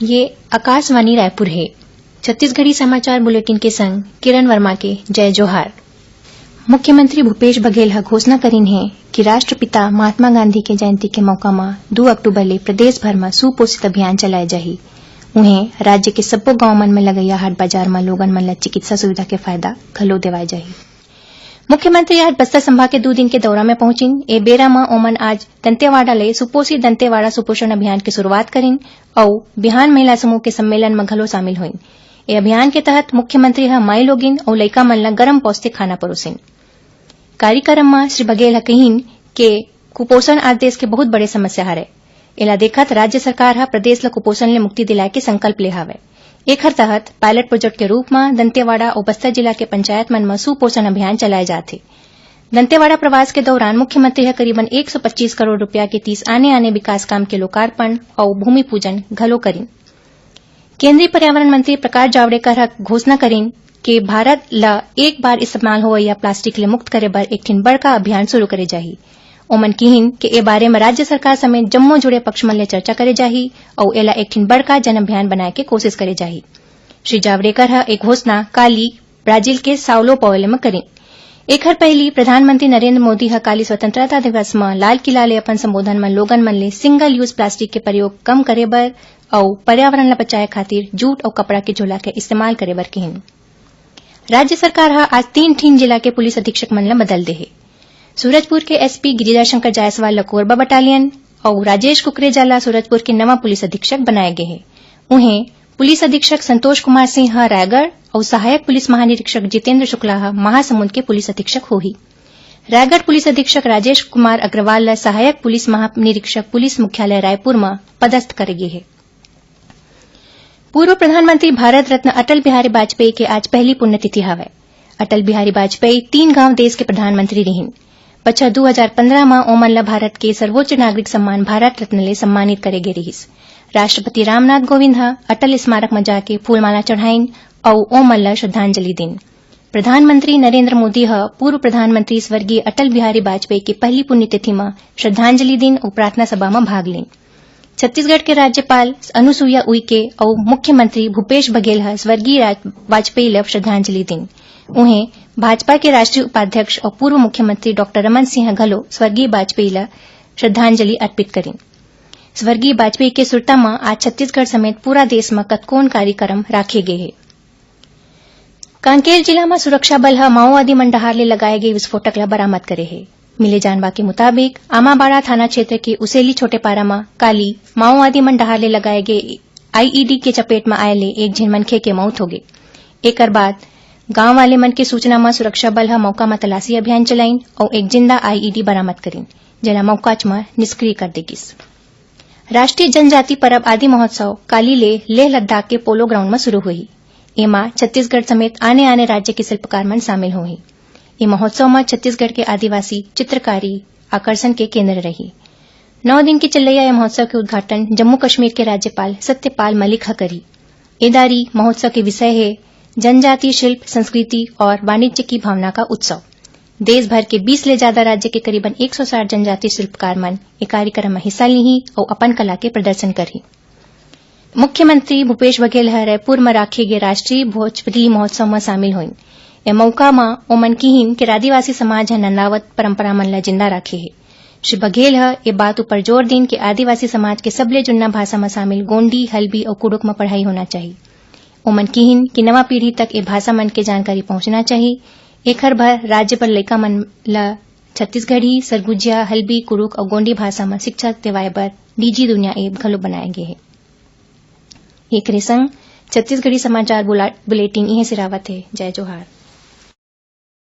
ये आकाशवाणी रायपुर है। छत्तीसगढ़ी समाचार बुलेटिन के संग किरण वर्मा के जय जोहार। मुख्यमंत्री भूपेश बघेल घोषणा करीन है कि राष्ट्रपिता महात्मा गांधी के जयंती के मौका में 2 अक्टूबर ले प्रदेश भर में सुपोषित अभियान चलाए जाही। उन्हें राज्य के सब्बो गांव मन में लगैया हाट बाजार में लोगन मन ला चिकित्सा सुविधा के फायदा घलो देवाए जाही। मुख्यमंत्री आज बस्तर संभाग के 2 दिन के दौरा में पहुंचिन। ए बेरा में ओमन आज दंतेवाड़ा ले सुपोषित दंतेवाड़ा सुपोषण अभियान की शुरुआत करीन और बिहान महिला समूह के सम्मेलन में घलो शामिल हुईन। ए अभियान के तहत मुख्यमंत्री माई लोगिन और लइका मन ला गरम पौष्टिक खाना परोसिन। कार्यक्रम में श्री बघेल कहिन के कुपोषण आज देश के बहुत बड़े समस्या हरे। एला देखत राज्य सरकार प्रदेश ला कुपोषण ले मुक्ति दिलाए के संकल्प ले हावे। एखर तहत पायलट प्रोजेक्ट के रूप में दंतेवाड़ा और बस्तर जिला के पंचायत मन में सुपोषण अभियान चलाए जाते। दंतेवाड़ा प्रवास के दौरान मुख्यमंत्री करीबन 125 करोड़ रुपया के 30 आने विकास काम के लोकार्पण और भूमि पूजन घलो करीन। केंद्रीय पर्यावरण मंत्री प्रकाश जावड़ेकर घोषणा करीन कि भारत ला एक बार इस्तेमाल होवैया प्लास्टिक ले मुक्त करे बर एक ठिन बड़का अभियान शुरू करे जाही। ओमन कहिन कि ए बारे में राज्य सरकार समेत जम्मो जुड़े पक्ष मन ले चर्चा करे जाही और एला एक ठिन बड़का जन अभियान बनाए के कोशिश करे जाही। श्री जावड़ेकर एक घोषणा काली ब्राजील के साओ पाउलो में करीन। एखर पहली प्रधानमंत्री नरेंद्र मोदी काली स्वतंत्रता दिवस में लाल किला ले अपन संबोधन में लोगन मन ले सिंगल यूज प्लास्टिक के प्रयोग कम करे बर और पर्यावरण ला बचाए खातिर जूट और कपड़ा के झोला के इस्तेमाल करे बर कहिन। राज्य सरकार आज 3 ठिन जिला के पुलिस अधीक्षक मन ला बदल दे है। सूरजपुर के एसपी गिरिजा शंकर जायसवाल ला कोरबा बटालियन और राजेश कुकरेजा ला सूरजपुर के नवा पुलिस अधीक्षक बनाए गए हैं। उन्हें पुलिस अधीक्षक संतोष कुमार सिंह रायगढ़ और सहायक पुलिस महानिरीक्षक जितेंद्र शुक्ला महासमुंद के पुलिस अधीक्षक होही। रायगढ़ पुलिस अधीक्षक राजेश कुमार अग्रवाल ला सहायक पुलिस महानिरीक्षक पुलिस मुख्यालय रायपुर में पदस्थ करे गए है। पूर्व प्रधानमंत्री भारत रत्न अटल बिहारी वाजपेयी के आज पहली पुण्यतिथि हवे। अटल बिहारी वाजपेयी 3 गांव देश के प्रधानमंत्री रहिन। बच्चा 2015 में ओमन ला भारत के सर्वोच्च नागरिक सम्मान भारत रत्न ले सम्मानित करे गे रहिस। राष्ट्रपति रामनाथ कोविंद अटल स्मारक में जाके फूलमाला चढ़ाइन और ओमन ला श्रद्धांजलि दिन। प्रधानमंत्री नरेंद्र मोदी पूर्व प्रधानमंत्री स्वर्गीय अटल बिहारी वाजपेयी की पहली पुण्यतिथि में श्रद्धांजलि दिन और प्रार्थना सभा में भाग लें। छत्तीसगढ़ के राज्यपाल अनुसुईया उइके और मुख्यमंत्री भूपेश बघेल स्वर्गीय वाजपेयी ला श्रद्धांजलि दिन। उन्हें भाजपा के राष्ट्रीय उपाध्यक्ष और पूर्व मुख्यमंत्री डॉ रमन सिंह घलो स्वर्गीय वाजपेयी ला श्रद्धांजलि अर्पित करें। स्वर्गीय वाजपेयी के सुरता में आज छत्तीसगढ़ समेत पूरा देश में कतकोन कार्यक्रम राखे गए हैं। कांकेर जिला में सुरक्षा बल माओवादी मंडहार ले लगाए गए विस्फोटक ला बरामद करे है। मिले जानवा के मुताबिक आमाबाड़ा थाना क्षेत्र के उसेली छोटेपारा में काली माओवादी मंडहार ले लगाए गए आईईडी के चपेट में आए ले एक झिन मनखे के मौत हो गई। एकर बाद गांव वाले मन की सूचना में सुरक्षा बल मौका में तलाशी अभियान चलाइन और एक जिंदा आईईडी बरामद करीन, जेला मौकाच में निष्क्रिय कर देगिस। राष्ट्रीय जनजाति पर्व आदि महोत्सव काली ले लेह लद्दाख के पोलो ग्राउंड में शुरू हुई। एमा छत्तीसगढ़ समेत आने राज्य के शिल्पकार मन शामिल हुई। ये महोत्सव में छत्तीसगढ़ के आदिवासी चित्रकारी आकर्षण के केंद्र रही। 9 दिन की चलैया यह महोत्सव के उद्घाटन जम्मू कश्मीर के राज्यपाल सत्यपाल मलिक करी। एदारी महोत्सव के विषय है जनजातीय शिल्प, संस्कृति और वाणिज्य की भावना का उत्सव। देश भर के 20 ले ज्यादा राज्य के करीबन 160 जनजातीय शिल्पकार मन एक कार्यक्रम में हिस्सा ली और अपन कला के प्रदर्शन करी। मुख्यमंत्री भूपेश बघेल रायपुर में राखे गए राष्ट्रीय भोजपत्री महोत्सव में शामिल हुई। यह मौका में ओमन कहिन कि आदिवासी समाज नंदावत परंपरा मन ला जिंदा राखे है। श्री बघेल ये बात ऊपर जोर दिन कि आदिवासी समाज के सबले जुन्ना भाषा में शामिल गोंडी, हल्बी और कुड़ुक में पढ़ाई होना चाहिए। ओमन कहिन कि नवा पीढ़ी तक ये भाषा मन के जानकारी पहुंचना चाहिए। एखर भर राज्य पर लइका मन ला छत्तीसगढ़ी, सरगुजिया, हल्बी, कुड़ुक और गोंडी भाषा में शिक्षा देवाए बर डीजी दुनिया ऐप घलो बनाए गए है। एकरे संग छत्तीसगढ़ी समाचार बुलेटिन इहे सिरावत है। जय जोहार।